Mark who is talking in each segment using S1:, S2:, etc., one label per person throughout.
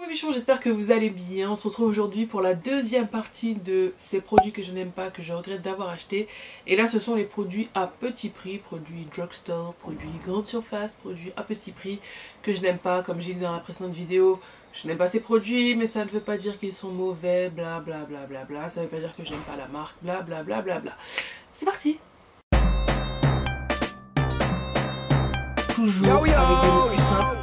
S1: mes bichons, j'espère que vous allez bien. On se retrouve aujourd'hui pour la deuxième partie de ces produits que je n'aime pas, que je regrette d'avoir acheté. Et là ce sont les produits à petit prix, produits drugstore, produits grande surface, produits à petit prix que je n'aime pas. Comme j'ai dit dans la précédente vidéo, je n'aime pas ces produits, mais ça ne veut pas dire qu'ils sont mauvais, bla bla bla bla bla. Ça ne veut pas dire que je n'aime pas la marque, bla bla bla bla bla. C'est parti. Toujours avec des mots plus simples.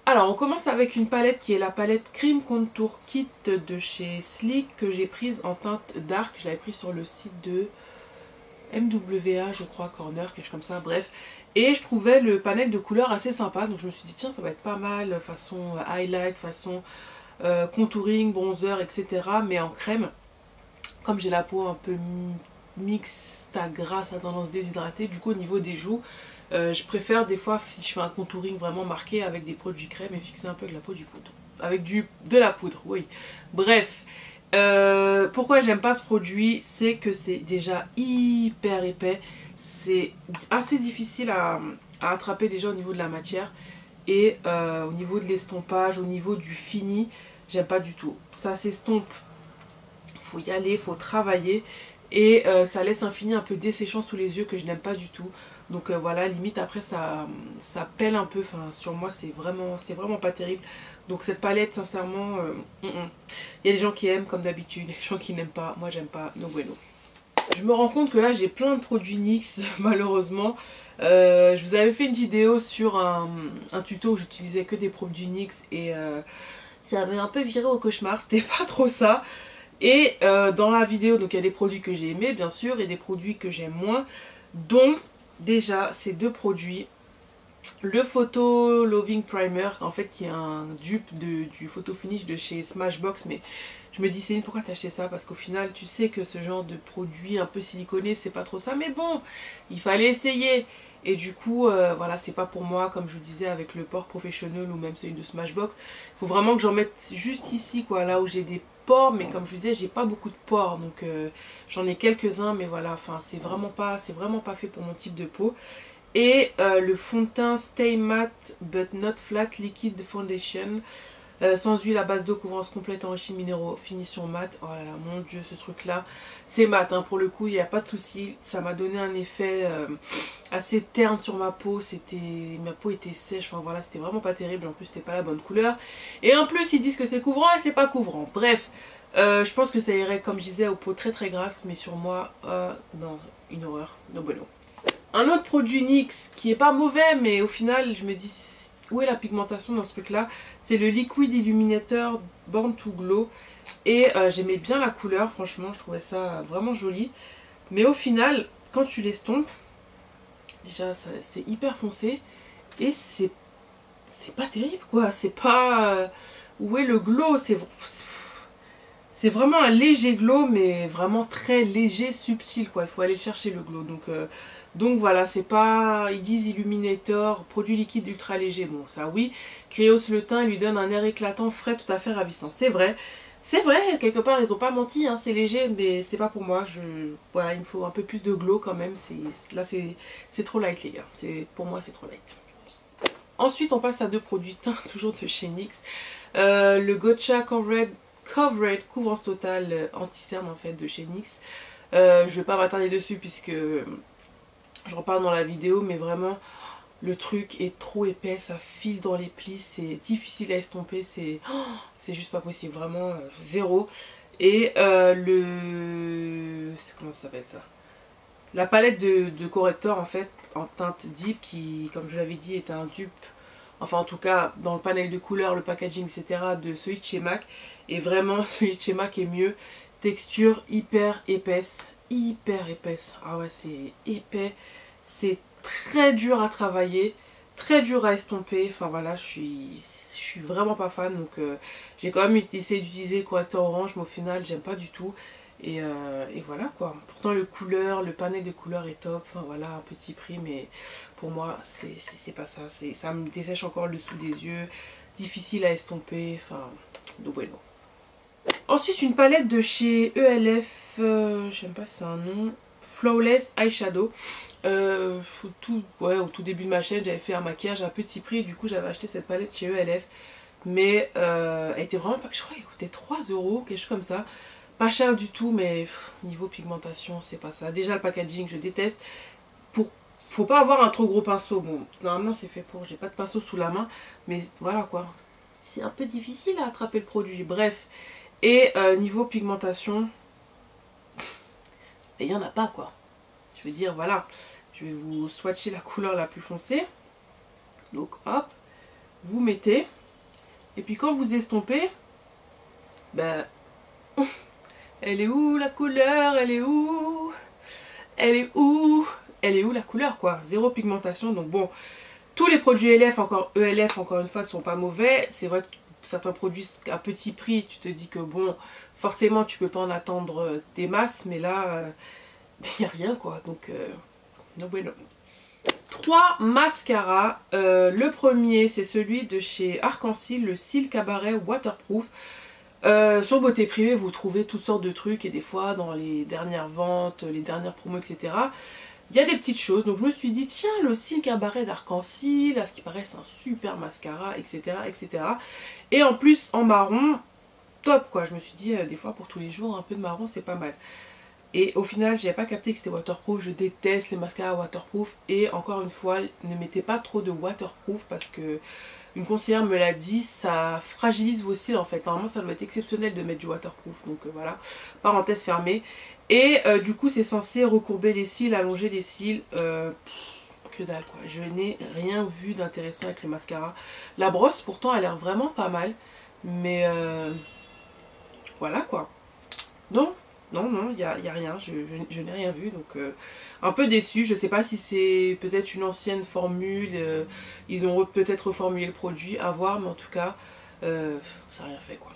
S1: Alors on commence avec une palette qui est la palette Cream Contour Kit de chez Sleek que j'ai prise en teinte dark. Je l'avais prise sur le site de MWA je crois, Corner, quelque chose comme ça, bref. Et je trouvais le panel de couleurs assez sympa, donc je me suis dit tiens ça va être pas mal, façon highlight, façon contouring, bronzer, etc. mais en crème. Comme j'ai la peau un peu mixte à grasse à tendance déshydratée, du coup au niveau des joues, je préfère des fois si je fais un contouring vraiment marqué avec des produits crème et fixer un peu avec la peau du poudre. Avec de la poudre, oui. Bref, pourquoi j'aime pas ce produit, c'est que c'est déjà hyper épais. C'est assez difficile à attraper déjà au niveau de la matière. Et au niveau de l'estompage, au niveau du fini, j'aime pas du tout. Ça s'estompe, faut y aller, faut travailler. Et ça laisse un fini un peu desséchant sous les yeux que je n'aime pas du tout. Donc voilà, limite après ça pèle un peu, enfin sur moi c'est vraiment pas terrible. Donc cette palette sincèrement, il y a des gens qui aiment comme d'habitude, des gens qui n'aiment pas, moi j'aime pas, no bueno. Je me rends compte que là j'ai plein de produits NYX malheureusement. Je vous avais fait une vidéo sur un tuto où j'utilisais que des produits NYX et ça avait un peu viré au cauchemar, c'était pas trop ça. Et dans la vidéo, donc il y a des produits que j'ai aimés bien sûr et des produits que j'aime moins, dont déjà ces deux produits. Le Photo Loving Primer, en fait qui est un dupe du Photo Finish de chez Smashbox, mais je me dis Céline pourquoi t'as acheté ça, parce qu'au final tu sais que ce genre de produit un peu siliconé c'est pas trop ça, mais bon il fallait essayer. Et du coup voilà, c'est pas pour moi, comme je vous disais avec le pore professionnel ou même celui de Smashbox. Il faut vraiment que j'en mette juste ici quoi, là où j'ai des pores, mais comme je vous disais j'ai pas beaucoup de pores, donc j'en ai quelques-uns, mais voilà, enfin c'est vraiment pas fait pour mon type de peau. Et le fond de teint Stay Matte But Not Flat Liquid Foundation, sans huile à base d'eau, couvrance complète, enrichie minéraux, finition mat. Oh là là, mon dieu, ce truc là c'est mat, hein, pour le coup il n'y a pas de souci. Ça m'a donné un effet assez terne sur ma peau, ma peau était sèche, enfin voilà, c'était vraiment pas terrible. En plus c'était pas la bonne couleur, et en plus ils disent que c'est couvrant et c'est pas couvrant. Bref, je pense que ça irait, comme je disais, aux peaux très très grasses, mais sur moi non, une horreur, no bueno. Un autre produit NYX qui est pas mauvais, mais au final je me dis où est la pigmentation dans ce truc là, c'est le Liquid Illuminator Born to Glow. Et j'aimais bien la couleur, franchement je trouvais ça vraiment joli. Mais au final quand tu l'estompes, déjà c'est hyper foncé et c'est pas terrible quoi, c'est pas... où est le glow, c'est vraiment un léger glow, mais vraiment très léger, subtil quoi, il faut aller chercher le glow. Donc voilà, c'est pas, ils disent Illuminator, produit liquide ultra léger, bon ça oui, créose le teint et lui donne un air éclatant, frais, tout à fait ravissant. C'est vrai, quelque part ils ont pas menti, hein, c'est léger, mais c'est pas pour moi. Voilà, il me faut un peu plus de glow quand même, là c'est trop light les gars, pour moi c'est trop light. Ensuite on passe à deux produits teints, toujours de chez NYX, le Gotcha Coverage couvrance totale anti-cerne en fait de chez NYX. Je vais pas m'attarder dessus puisque je reparle dans la vidéo, mais vraiment le truc est trop épais, ça file dans les plis, c'est difficile à estomper, c'est juste pas possible, vraiment zéro. Et comment ça s'appelle ça, la palette de correcteur en fait en teinte deep qui, comme je l'avais dit, est un dupe, enfin en tout cas dans le panel de couleurs, le packaging etc, de celui de chez MAC. Et vraiment celui de chez MAC est mieux, texture hyper épaisse, ah ouais c'est épais, c'est très dur à travailler, très dur à estomper, enfin voilà, je suis vraiment pas fan. Donc j'ai quand même essayé d'utiliser le correcteur orange, mais au final j'aime pas du tout. Et voilà quoi, pourtant le panel de couleurs est top, enfin voilà, un petit prix, mais pour moi c'est pas ça, ça me dessèche encore le dessous des yeux, difficile à estomper, enfin do bueno. Ensuite une palette de chez ELF, je sais pas si c'est un nom, Flawless Eyeshadow. Au tout début de ma chaîne, j'avais fait un maquillage à petit prix. Du coup, j'avais acheté cette palette chez ELF. Mais elle était vraiment pas... Je crois qu'elle coûtait 3 euros, quelque chose comme ça. Pas cher du tout, mais niveau pigmentation, c'est pas ça. Déjà, le packaging, je déteste. Faut pas avoir un trop gros pinceau. Bon, normalement, c'est fait pour. J'ai pas de pinceau sous la main. Mais voilà quoi. C'est un peu difficile à attraper le produit. Bref. Et niveau pigmentation, il y en a pas quoi. Je veux dire, voilà. Je vais vous swatcher la couleur la plus foncée. Donc, hop. Vous mettez. Et puis quand vous estompez, ben, elle est où la couleur? Elle est où? Elle est où? Elle est où la couleur quoi? Zéro pigmentation. Donc bon, tous les produits ELF encore une fois ne sont pas mauvais. C'est vrai que certains produits à petit prix, tu te dis que bon, forcément tu peux pas en attendre des masses. Mais là, il n'y a rien quoi. Donc, no bueno. 3 mascaras. Le premier c'est celui de chez Arc-en-Ciel, le Cils Cabaret Waterproof. Sur Beauté Privée vous trouvez toutes sortes de trucs et des fois dans les dernières ventes, les dernières promos etc. Il y a des petites choses, donc je me suis dit tiens le Cils Cabaret d'Arc-en-Ciel, à ce qui paraît c'est un super mascara etc etc. Et en plus en marron, top quoi, je me suis dit des fois pour tous les jours un peu de marron c'est pas mal. Et au final, j'avais pas capté que c'était waterproof. Je déteste les mascaras waterproof. Et encore une fois, ne mettez pas trop de waterproof parce que une conseillère me l'a dit, ça fragilise vos cils en fait. Normalement, ça doit être exceptionnel de mettre du waterproof. Donc voilà, parenthèse fermée. Et du coup, c'est censé recourber les cils, allonger les cils. Que dalle quoi. Je n'ai rien vu d'intéressant avec le mascara. La brosse, pourtant, a l'air vraiment pas mal. Mais voilà quoi. Non. Non, il n'y a rien, je n'ai rien vu, donc un peu déçu. Je sais pas si c'est peut-être une ancienne formule, ils ont peut-être reformulé le produit, à voir, mais en tout cas, ça n'a rien fait quoi.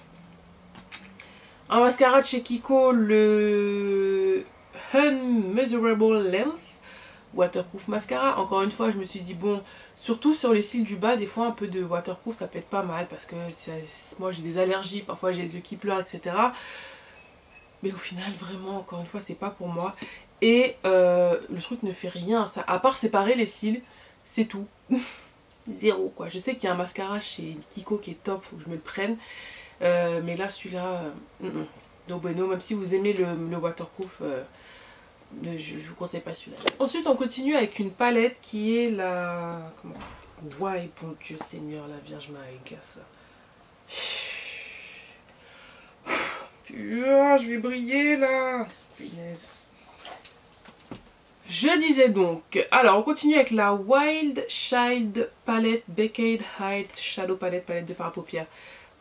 S1: Un mascara de chez Kiko, le Unmeasurable Length Waterproof Mascara. Encore une fois, je me suis dit, bon, surtout sur les cils du bas, des fois un peu de waterproof, ça peut être pas mal, parce que moi j'ai des allergies, parfois j'ai les yeux qui pleurent, etc. Mais au final, vraiment, encore une fois, c'est pas pour moi. Et le truc ne fait rien. Ça, à part séparer les cils, c'est tout. Zéro quoi. Je sais qu'il y a un mascara chez Kiko qui est top, faut que je me le prenne. Mais là, celui-là, no bueno. Même si vous aimez le waterproof, je vous conseille pas celui-là. Ensuite, on continue avec une palette qui est la... Comment ça? Ouais, bon Dieu Seigneur, la Vierge Marie, ça. Je vais briller là. Punaise. Je disais donc, alors on continue avec la Wild Child Palette Baked Height Shadow Palette, palette de fard à paupières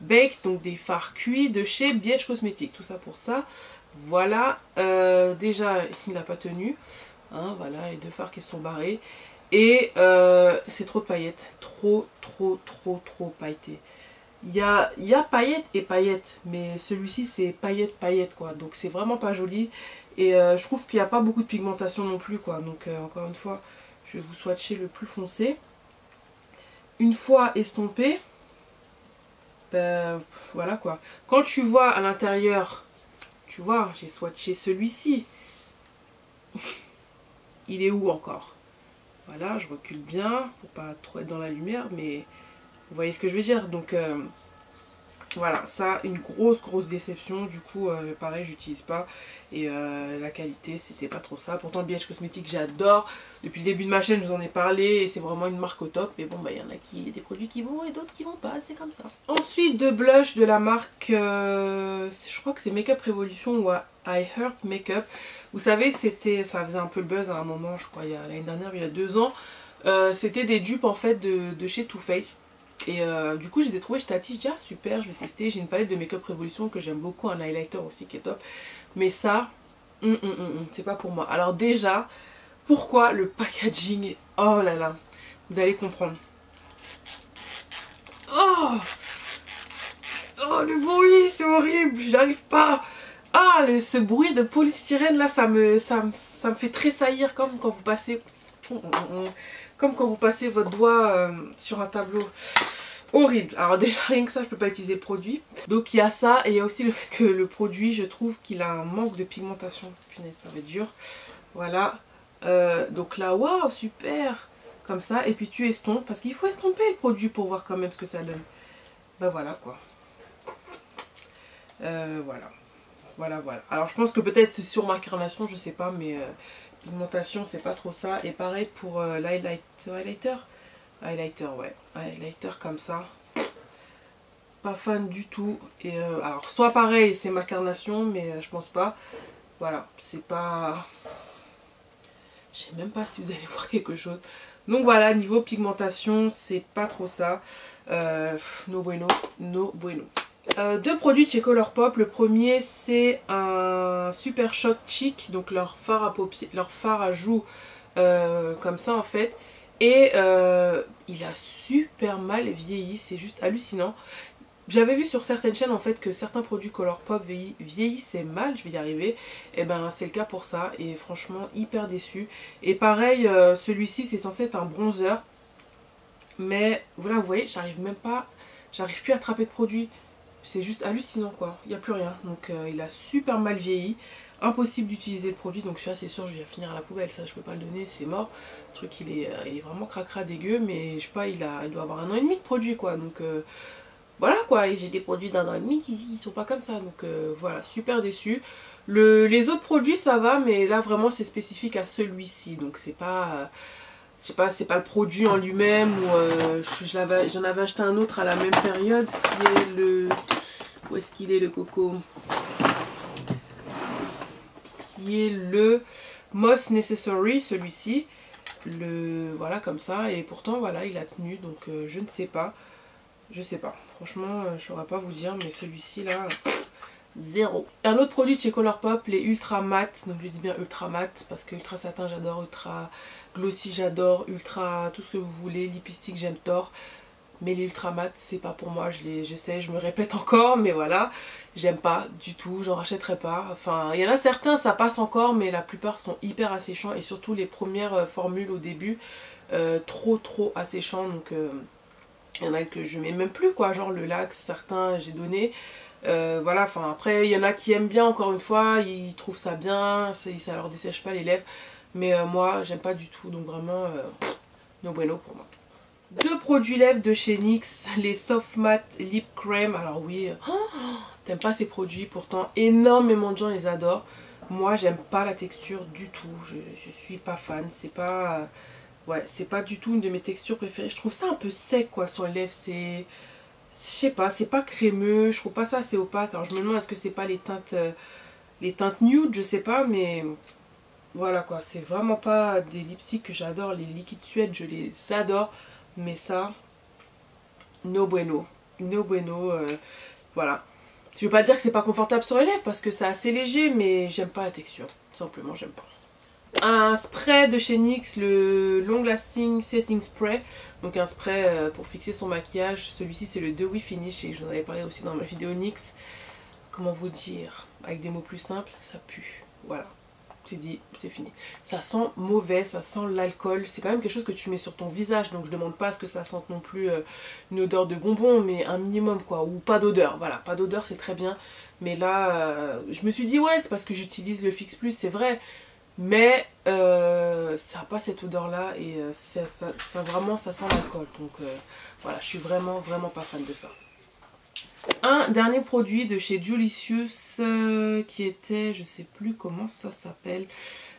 S1: Baked, donc des fards cuits de chez BH Cosmetics, tout ça pour ça. Voilà, déjà il n'a pas tenu, hein, voilà, les deux fards qui se sont barrés. Et c'est trop de paillettes, trop pailleté. Il y a paillettes et paillettes, mais celui-ci c'est paillettes quoi, donc c'est vraiment pas joli. Et je trouve qu'il n'y a pas beaucoup de pigmentation non plus quoi, donc encore une fois je vais vous swatcher le plus foncé. Une fois estompé, ben voilà quoi. Quand tu vois à l'intérieur, tu vois, j'ai swatché celui-ci. Il est où encore? Voilà, je recule bien pour pas trop être dans la lumière, mais vous voyez ce que je veux dire. Donc voilà, ça une grosse déception. Du coup pareil, j'utilise pas. Et la qualité c'était pas trop ça. Pourtant BH Cosmetics j'adore. Depuis le début de ma chaîne je vous en ai parlé. Et c'est vraiment une marque au top. Mais bon bah il y en a des produits qui vont et d'autres qui vont pas. C'est comme ça. Ensuite de blush de la marque je crois que c'est Makeup Revolution ou I Heart Makeup. Vous savez ça faisait un peu le buzz à un moment, je crois l'année dernière, il y a 2 ans. C'était des dupes en fait de chez Too Faced. Et du coup je les ai trouvés, j'étais à je dis ah super, je vais tester. J'ai une palette de Makeup Revolution que j'aime beaucoup, un highlighter aussi qui est top. Mais ça, c'est pas pour moi. Alors déjà, pourquoi le packaging est... Oh là là, vous allez comprendre. Oh, le bruit, c'est horrible, j'arrive pas. Ah, ce bruit de polystyrène là, ça me fait tressaillir comme quand vous passez... Comme quand vous passez votre doigt sur un tableau. Horrible. Alors déjà rien que ça je peux pas utiliser le produit. Donc il y a ça et il y a aussi le fait que le produit je trouve qu'il a un manque de pigmentation. Punaise ça va être dur. Voilà. Donc là, waouh, super. Comme ça, et puis tu estompes, parce qu'il faut estomper le produit pour voir quand même ce que ça donne. Bah voilà quoi. Voilà. Voilà. Alors je pense que peut-être c'est sur ma carnation, je sais pas, mais pigmentation c'est pas trop ça. Et pareil pour l'highlighter. Highlighter, ouais. Highlighter comme ça. Pas fan du tout. Et alors soit pareil c'est ma carnation, mais je pense pas. Voilà, c'est pas... Je sais même pas si vous allez voir quelque chose. Donc voilà, niveau pigmentation, c'est pas trop ça. No bueno, no bueno. Deux produits de chez Colourpop. Le premier, c'est un Super Shot Cheek, donc leur fard à paupières, leur fard à joues, comme ça en fait. Et il a super mal vieilli, c'est juste hallucinant. J'avais vu sur certaines chaînes en fait que certains produits Colourpop vieillissaient mal, je vais y arriver. Et ben c'est le cas pour ça et franchement hyper déçu. Et pareil, celui-ci c'est censé être un bronzer. Mais voilà, vous voyez, j'arrive même pas, j'arrive plus à attraper de produit. C'est juste hallucinant quoi, il n'y a plus rien. Donc il a super mal vieilli. Impossible d'utiliser le produit, donc celui-là c'est sûr je vais finir à la poubelle, ça je peux pas le donner, c'est mort. Le truc il est vraiment cracra dégueu, mais je sais pas, il doit avoir 1 an et demi de produit quoi, donc... voilà quoi, et j'ai des produits d'1 an et demi qui sont pas comme ça, donc voilà, super déçu. Les autres produits ça va, mais là vraiment c'est spécifique à celui-ci, donc c'est pas, je sais pas, c'est pas le produit en lui-même, ou j'en avais acheté un autre à la même période, qui est le, où est-ce qu'il est le coco, qui est le Most Necessary, celui-ci, voilà comme ça, et pourtant voilà il a tenu, donc je ne sais pas. Je sais pas, franchement je saurais pas vous dire, mais celui-ci là, zéro. Un autre produit de chez Colourpop, les Ultra Matte, donc je dis bien Ultra Matte parce que Ultra Satin j'adore, Ultra Glossy j'adore, Ultra tout ce que vous voulez, Lipstick j'aime tort. Mais les Ultra Matte c'est pas pour moi, je sais, je me répète encore, mais voilà, j'aime pas du tout, j'en rachèterai pas. Enfin, il y en a certains ça passe encore, mais la plupart sont hyper asséchants, et surtout les premières formules au début, trop asséchants, donc... il y en a que je mets même plus quoi, genre le Lax, certains j'ai donné. Voilà, enfin après il y en a qui aiment bien, encore une fois, ils trouvent ça bien, ça leur dessèche pas les lèvres. Mais moi j'aime pas du tout, donc vraiment no bueno pour moi. Deux produits lèvres de chez NYX, les Soft Matte Lip Cream. Alors oui, t'aimes pas ces produits, pourtant énormément de gens les adorent. Moi j'aime pas la texture du tout, je suis pas fan, c'est pas... ouais, c'est pas du tout une de mes textures préférées. Je trouve ça un peu sec quoi sur les lèvres. C'est... je sais pas, c'est pas crémeux. Je trouve pas ça assez opaque. Alors je me demande est-ce que c'est pas les teintes nude, je sais pas. Mais voilà quoi, c'est vraiment pas des lipsticks que j'adore. Les liquides suède, je les adore. Mais ça, no bueno. No bueno, voilà. Je veux pas dire que c'est pas confortable sur les lèvres parce que c'est assez léger. Mais j'aime pas la texture. Tout simplement, j'aime pas. Un spray de chez NYX, le Long Lasting Setting Spray, donc un spray pour fixer son maquillage. Celui-ci c'est le Dewy Finish et j'en avais parlé aussi dans ma vidéo NYX. Comment vous dire, avec des mots plus simples, ça pue, voilà, c'est dit, c'est fini. Ça sent mauvais, ça sent l'alcool, c'est quand même quelque chose que tu mets sur ton visage, donc je demande pas à ce que ça sente non plus une odeur de bonbon, mais un minimum quoi, ou pas d'odeur, voilà, pas d'odeur c'est très bien. Mais là, je me suis dit ouais c'est parce que j'utilise le Fix Plus, c'est vrai. Mais ça n'a pas cette odeur là et vraiment ça sent l'alcool, donc voilà, je suis vraiment pas fan de ça. Un dernier produit de chez Julicious qui était, je sais plus comment ça s'appelle,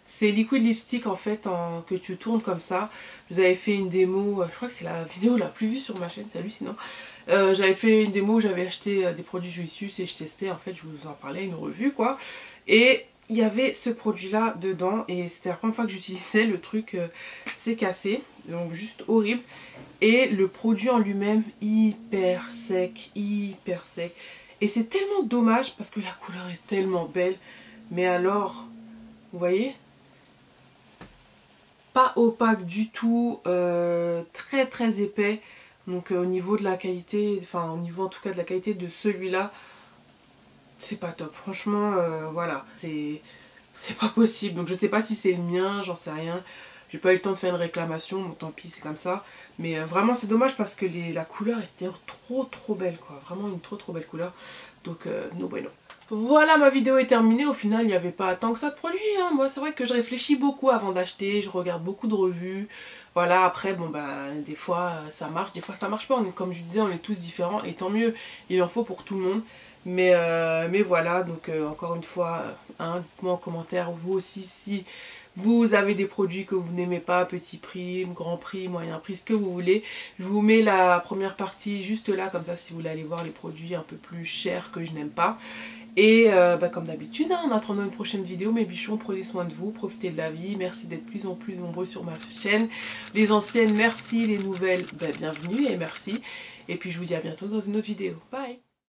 S1: c'est Liquid Lipstick en fait que tu tournes comme ça. Vous avez fait une démo, je crois que c'est la vidéo la plus vue sur ma chaîne, c'est hallucinant. J'avais fait une démo où j'avais acheté des produits Julicious et je testais, en fait je vous en parlais, une revue quoi. Et il y avait ce produit là dedans et c'était la première fois que j'utilisais, le truc s'est cassé, donc juste horrible. Et le produit en lui-même hyper sec. Et c'est tellement dommage parce que la couleur est tellement belle. Mais alors, vous voyez, pas opaque du tout, très épais. Donc au niveau de la qualité, enfin au niveau en tout cas de la qualité de celui-là, c'est pas top. Franchement, voilà, c'est pas possible. Donc je sais pas si c'est le mien, j'en sais rien. J'ai pas eu le temps de faire une réclamation, bon tant pis c'est comme ça. Mais vraiment c'est dommage parce que la couleur était trop belle quoi. Vraiment une trop belle couleur. Donc no bueno. Voilà, ma vidéo est terminée. Au final, il n'y avait pas tant que ça de produits, hein. Moi, c'est vrai que je réfléchis beaucoup avant d'acheter. Je regarde beaucoup de revues. Voilà, après, bon, bah, des fois, ça marche. Des fois, ça marche pas. Comme je disais, on est tous différents. Et tant mieux, il en faut pour tout le monde. Mais voilà, donc encore une fois, hein, dites-moi en commentaire, vous aussi, si vous avez des produits que vous n'aimez pas, petit prix, grand prix, moyen prix, ce que vous voulez. Je vous mets la première partie juste là, comme ça, si vous voulez aller voir les produits un peu plus chers que je n'aime pas. Et bah, comme d'habitude, hein, en attendant une prochaine vidéo, mes bichons, prenez soin de vous, profitez de la vie. Merci d'être de plus en plus nombreux sur ma chaîne. Les anciennes, merci. Les nouvelles, bah, bienvenue et merci. Et puis je vous dis à bientôt dans une autre vidéo. Bye!